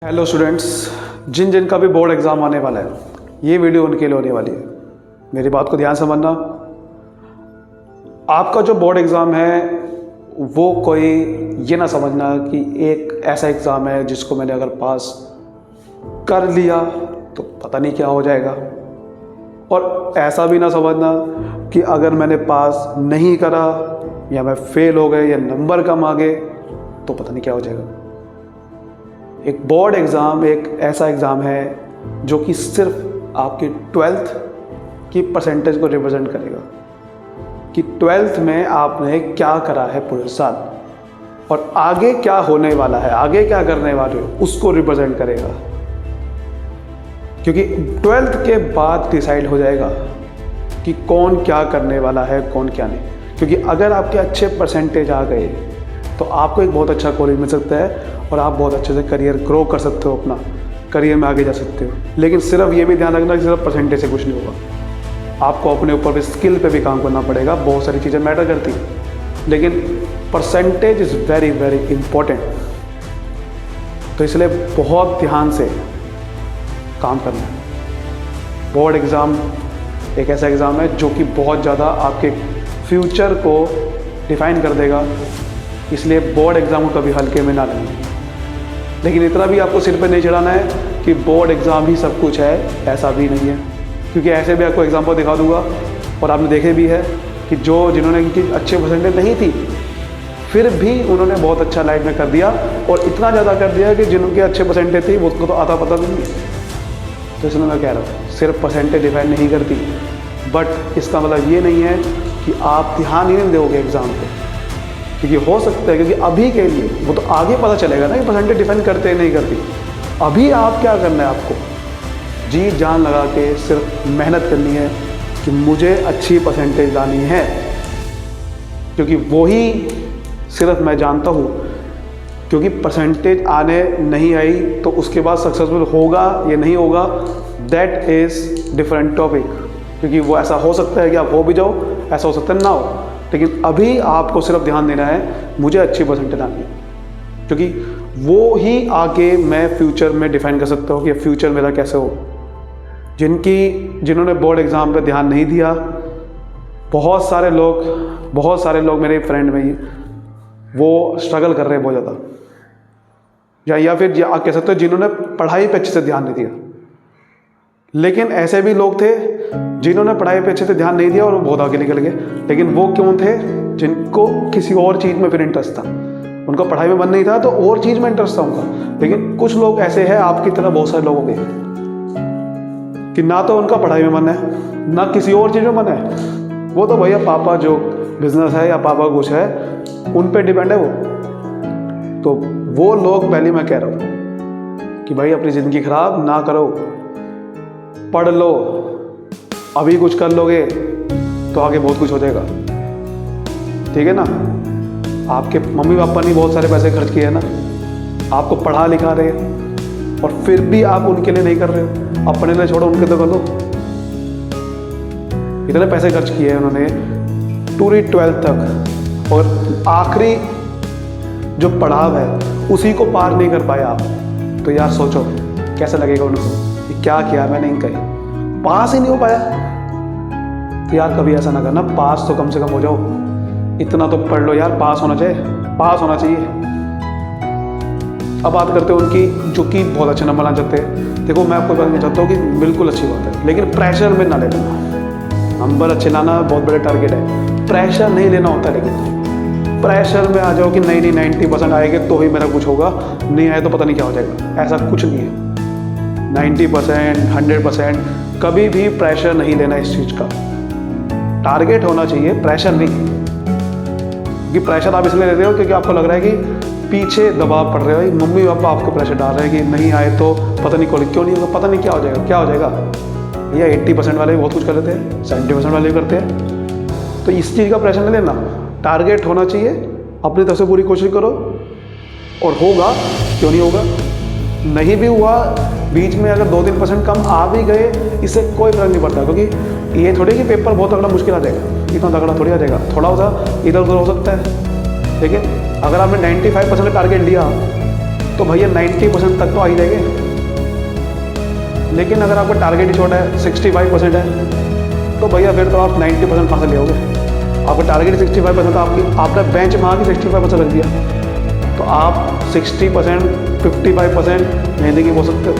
Hello students, जिन जिन का भी board exam आने वाला है, ये वीडियो उनके लिए होने वाली है। मेरी बात को ध्यान से समझना। आपका जो बोर्ड एग्ज़ाम है वो कोई ये ना समझना कि एक ऐसा एग्ज़ाम है जिसको मैंने अगर पास कर लिया तो पता नहीं क्या हो जाएगा, और ऐसा भी ना समझना कि अगर मैंने पास नहीं करा या मैं फेल हो गए या नंबर कम आ गए तो पता नहीं क्या हो जाएगा। एक बोर्ड एग्ज़ाम एक ऐसा एग्ज़ाम है जो कि सिर्फ आपकी 12th की परसेंटेज को रिप्रेजेंट करेगा कि 12th में आपने क्या करा है पूरे साल, और आगे क्या होने वाला है, आगे क्या करने वाले हो, उसको रिप्रेजेंट करेगा। क्योंकि 12th के बाद डिसाइड हो जाएगा कि कौन क्या करने वाला है, कौन क्या नहीं। क्योंकि अगर आपके अच्छे परसेंटेज आ गए तो आपको एक बहुत अच्छा कॉलेज मिल सकता है और आप बहुत अच्छे से करियर ग्रो कर सकते हो, अपना करियर में आगे जा सकते हो। लेकिन सिर्फ ये भी ध्यान रखना कि सिर्फ परसेंटेज से कुछ नहीं होगा, आपको अपने ऊपर भी स्किल पे भी काम करना पड़ेगा। बहुत सारी चीज़ें मैटर करती हैं, लेकिन percentage is very very important. तो इसलिए बहुत ध्यान से काम करना है। बोर्ड एग्ज़ाम एक ऐसा एग्ज़ाम है जो कि बहुत ज़्यादा आपके फ्यूचर को डिफाइन कर देगा, इसलिए बोर्ड एग्ज़ाम को कभी हल्के में ना लेना। लेकिन इतना भी आपको सिर पे नहीं चढ़ाना है कि बोर्ड एग्ज़ाम ही सब कुछ है, ऐसा भी नहीं है। क्योंकि ऐसे भी आपको एग्जाम्पल दिखा दूंगा और आपने देखे भी है कि जिन्होंने इनकी अच्छे परसेंटेज नहीं थी फिर भी उन्होंने बहुत अच्छा लाइफ में कर दिया, और इतना ज़्यादा कर दिया कि जिनके अच्छे परसेंटेज थी उसको तो आता पता भी नहीं। तो इसलिए मैं कह रहा हूँ सिर्फ परसेंटेज डिफाइन नहीं करती, बट इसका मतलब ये नहीं है कि आप ध्यान ही नहीं दोगे एग्ज़ाम पे। क्योंकि हो सकता है, क्योंकि अभी के लिए वो तो आगे पता चलेगा ना कि परसेंटेज डिफाइन करते हैं नहीं करती। अभी आप क्या करना है, आपको जी जान लगा के सिर्फ मेहनत करनी है कि मुझे अच्छी परसेंटेज लानी है। क्योंकि वही सिर्फ मैं जानता हूँ, क्योंकि परसेंटेज आने नहीं आई तो उसके बाद सक्सेसफुल होगा या नहीं होगा, दैट इज़ डिफरेंट टॉपिक। क्योंकि वो ऐसा हो सकता है कि आप हो भी जाओ, ऐसा हो सकता है ना हो, लेकिन अभी आपको सिर्फ ध्यान देना है मुझे अच्छी परसेंटेज आनी है। क्योंकि वो ही आगे मैं फ्यूचर में डिफाइन कर सकता हूँ कि फ्यूचर मेरा कैसे हो। जिन्होंने बोर्ड एग्ज़ाम पे ध्यान नहीं दिया, बहुत सारे लोग मेरे फ्रेंड में ही वो स्ट्रगल कर रहे हैं बहुत ज़्यादा, या फिर आप कह सकते हो जिन्होंने पढ़ाई पे अच्छे से ध्यान नहीं दिया। लेकिन ऐसे भी लोग थे जिन्होंने पढ़ाई पे अच्छे से ध्यान नहीं दिया और वो बहुत आगे निकल गए। लेकिन वो क्यों थे? जिनको किसी और चीज़ में फिर इंटरेस्ट था, उनका पढ़ाई में मन नहीं था तो और चीज़ में इंटरेस्ट था उनका। लेकिन कुछ लोग ऐसे हैं, आपकी तरह बहुत सारे लोग हो गए कि ना तो उनका पढ़ाई में मन है ना किसी और चीज़ में मन है। वो तो भैया पापा जो बिजनेस है या पापा कुछ है उन पे डिपेंड है वो। तो वो लोग पहले मैं कह रहा हूँ कि भाई अपनी ज़िंदगी ख़राब ना करो, पढ़ लो। अभी कुछ कर लोगे तो आगे बहुत कुछ हो जाएगा, ठीक है ना। आपके मम्मी पापा ने बहुत सारे पैसे खर्च किए हैं ना, आपको पढ़ा लिखा रहे हैं, और फिर भी आप उनके लिए नहीं कर रहे हो। अपने लिए छोड़ो, उनके तो कर लो। इतने पैसे खर्च किए हैं उन्होंने पूरी 12th तक, और आखिरी जो पड़ाव है उसी को पार नहीं कर पाए आप। तो यार सोचो कैसा लगेगा उनको कि क्या किया मैंने, इनका पास ही नहीं हो पाया। तो यार कभी ऐसा ना करना, पास तो कम से कम हो जाओ। इतना तो पढ़ लो यार, पास होना चाहिए, पास होना चाहिए। अब बात करते हैं उनकी जो कि बहुत अच्छे नंबर ला चाहते हैं। देखो मैं आपको बताना चाहता हूँ कि बिल्कुल अच्छी बात है, लेकिन प्रेशर में ना लेना। नंबर अच्छे लाना बहुत बड़े टारगेट है, प्रेशर नहीं लेना होता। लेकिन प्रेशर में आ जाओ कि नहीं 90% आएंगे तो ही मेरा कुछ होगा, नहीं आए तो पता नहीं क्या हो जाएगा, ऐसा कुछ नहीं है। 90%, 100% कभी भी प्रेशर नहीं लेना इस चीज़ का। टारगेट होना चाहिए, प्रेशर नहीं। क्योंकि प्रेशर आप इसलिए ले रहे हो क्योंकि आपको लग रहा है कि पीछे दबाव पड़ रहा है, मम्मी पापा आपको प्रेशर डाल रहे हैं कि नहीं आए तो पता नहीं कॉलेज क्यों नहीं होगा, पता नहीं क्या हो जाएगा, क्या हो जाएगा। या 80% वाले भी बहुत कुछ कर लेते हैं, 70% वाले भी करते हैं। तो इस चीज़ का प्रेशर नहीं लेना, टारगेट होना चाहिए, अपनी तरफ से पूरी कोशिश करो और होगा, क्यों नहीं होगा। नहीं भी हुआ, बीच में अगर 2-3% कम आ भी गए, इससे कोई फर्क नहीं पड़ता। क्योंकि ये थोड़ी कि पेपर बहुत तगड़ा मुश्किल आ जाएगा, इतना तगड़ा थोड़ी आ जाएगा, थोड़ा सा इधर उधर हो सकता है। लेकिन अगर आपने 95% का टारगेट लिया तो भैया 90% तक तो आ ही जाएंगे। लेकिन अगर आपका टारगेट ही छोटा है, 65% है, तो भैया फिर तो आप 90% कहाँ से ले आओगे? आपका टारगेट 65% आपने बेंच मार्क 65% रख दिया, तो आप 60%, 55% मेहनत की हो सकते हो।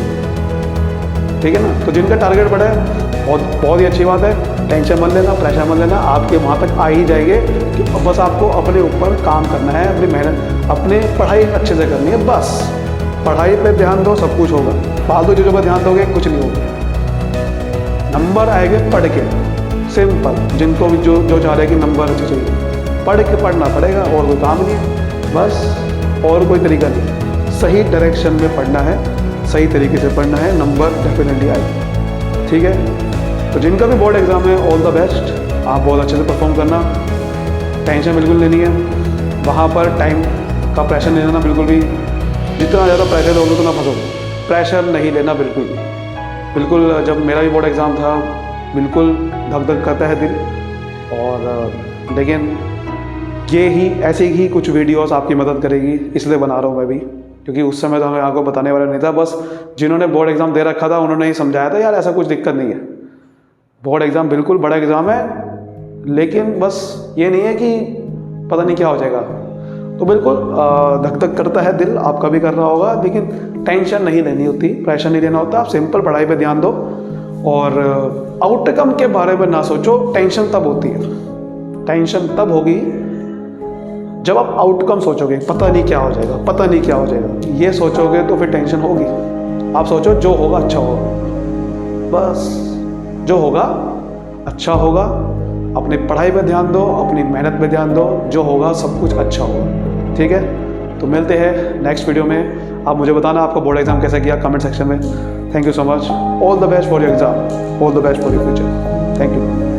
ठीक है ना? तो जिनका टारगेट बड़ा है, बहुत ही अच्छी बात है, टेंशन मत लेना, प्रेशर मत लेना, आपके वहाँ तक आ ही जाएंगे। कि बस आपको अपने ऊपर काम करना है, अपनी मेहनत, अपने पढ़ाई अच्छे से करनी है, बस पढ़ाई पे ध्यान दो, सब कुछ होगा। फालतू चीज़ों पर ध्यान दोगे कुछ नहीं होगा। नंबर आएंगे पढ़ के, सिंपल। जिनको भी जो चाह रहे हैं कि नंबर अच्छे चाहिए, पढ़ के पढ़ना पड़ेगा, और कोई काम नहीं है बस, और कोई तरीका नहीं। सही डायरेक्शन में पढ़ना है, सही तरीके से पढ़ना है, नंबर डेफिनेटली आएगी। ठीक है? तो जिनका भी बोर्ड एग्ज़ाम है, ऑल द बेस्ट। आप बहुत अच्छे से परफॉर्म करना, टेंशन बिल्कुल लेनी है। वहाँ पर टाइम का प्रेशर नहीं लेना बिल्कुल भी। जितना ज़्यादा प्रेशर लोगे उतना फंसोगे। प्रेशर नहीं लेना बिल्कुल भी। बिल्कुल, जब मेरा भी बोर्ड एग्ज़ाम था, बिल्कुल धक धक करता है दिल। और लेकिन ये ही ऐसे ही कुछ वीडियोस आपकी मदद करेगी, इसलिए बना रहा हूँ मैं भी, क्योंकि उस समय तो हमें आपको बताने वाला नहीं था। बस जिन्होंने बोर्ड एग्ज़ाम दे रखा था उन्होंने ही समझाया था, यार ऐसा कुछ दिक्कत नहीं है, बोर्ड एग्ज़ाम बिल्कुल बड़ा एग्ज़ाम है, लेकिन बस ये नहीं है कि पता नहीं क्या हो जाएगा। तो बिल्कुल धक धक करता है दिल, आपका भी कर रहा होगा, लेकिन टेंशन नहीं लेनी होती, प्रेशर नहीं लेना होता। आप सिंपल पढ़ाई पे ध्यान दो, और आउटकम के बारे में ना सोचो। टेंशन तब होती है, टेंशन तब होगी जब आप आउटकम सोचोगे, पता नहीं क्या हो जाएगा, पता नहीं क्या हो जाएगा, ये सोचोगे तो फिर टेंशन होगी। आप सोचो जो होगा अच्छा होगा, बस जो होगा अच्छा होगा। अपनी पढ़ाई पे ध्यान दो, अपनी मेहनत पे ध्यान दो, जो होगा सब कुछ अच्छा होगा। ठीक है? तो मिलते हैं नेक्स्ट वीडियो में। आप मुझे बताना आपका बोर्ड एग्ज़ाम कैसा किया कमेंट सेक्शन में। Thank you so much. All the best for your exam, all the best for your future. Thank you.